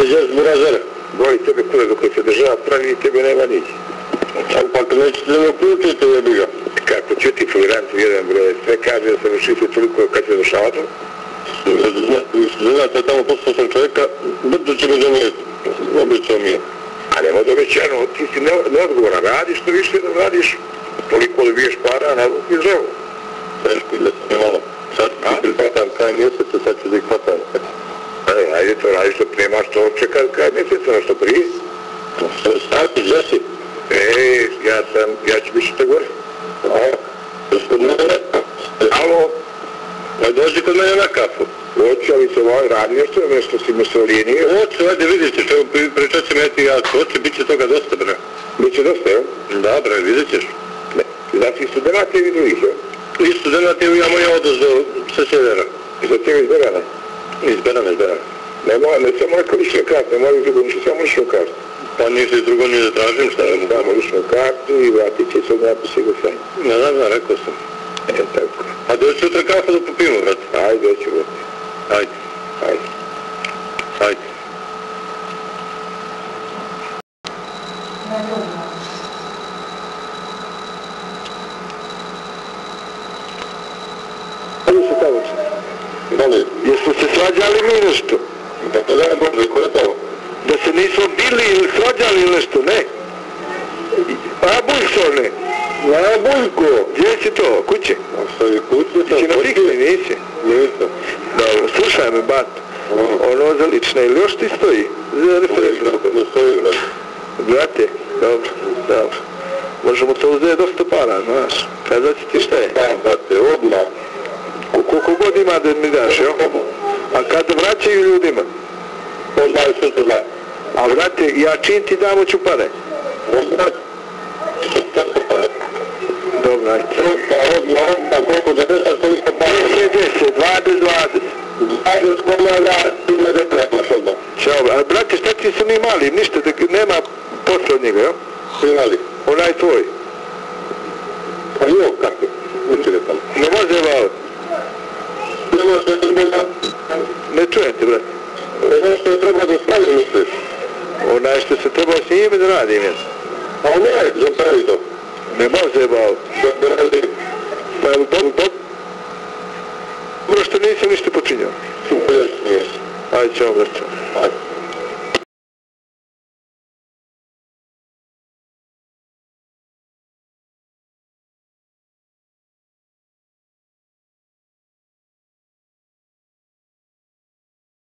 Gdje burazera? Boli tebe kolega koji se država pravi i tebe nema nić. Pa to nećete da me uključite, jebi ga. Kako ću ti foliranti jedan broj, sve kaže da se vršite toliko kad se završavate? Znate, tamo poslao sam čovjeka, brzo će me zanijeti. Obećao mi je. A nema dobećano, ti si neodgovoran, radiš što više da radiš, toliko dobiješ para, na ruku i zdravo. Teško ide se mi malo. Sad ti prihvatam kraj mjeseca, sad ću da ih hvatam. Ajde to radiš što nemaš to čekati kraj mjeseca, na što prije. Stati, gdje si? Ja ću biti što gore. Kod mene? Alo? Pa dođi kod mene na kafu. Hoću, ali se ovaj radi nešto si mi se olijenio. Hoću, ajde vidjet ćeš, evo pričat će me ti ja, hoće, bit će toga dosta, bre. Biće dosta, jel? Da, bre, vidjet ćeš. Ne, znači studenata i drugih, jel? I studenata ja moja odozdo sa sjevera. I za tebe iz Berana? Iz Berana. Ne samo neka lična karta, ne moram drugo, ništa samo ličnu kartu. Pa ništa iz drugo nije da tražim, šta je mu? Damo ličnu kartu i vratit će se od napisa i go sve. Ne znam, rekao sam. Tako. A doći sutra kafa da popijemo, vrat. Ajde, doću, vrat. Ajde. Ajde se tamo će. Jesmo se svađali mi nešto? Tako da je Bože, ko je to? Da se nismo bili ili svađali ili nešto, ne? A Bujko, ne? A Bujko, gdje si to? Kuće? Ostavi kuće, ti si na fikli, nisi? Nisam. Dobro, slušaj me, bat. Ono za lične, ili još ti stoji? Za referendum. Ne stoji, vrat. Brate, dobro. Možemo to uzeti dosta para, znaš. Kazati ti šta je? Da, brate, odmah. Koliko god ima da mi daš, jel? A kada vraćaju ljudima? Poznaju sve to znaje. A vrate, ja čim ti damo ću pare? Dobro, ajde. Koliko za 10, koliko pare? 10, 20. Ajde, skoma da ti me da trebaš odmah. Ćao, a brate, šta ti su ni mali, ništa, nema posla od njega, jel? Svi mali. Onaj tvoj. Pa jo, kako? Učine tamo. Ne može bavati. Ne može da... Ne čujem te, brate. Ono što je treba da stavim, misliš? Onaj što se trebao s njime da radim, jes? A ne, zapravi to. Ne može bavati. Da radim. Pa je li dobro što nisam ništa počinjao? Super, jes. Ajde, ćao, brate. Ajde.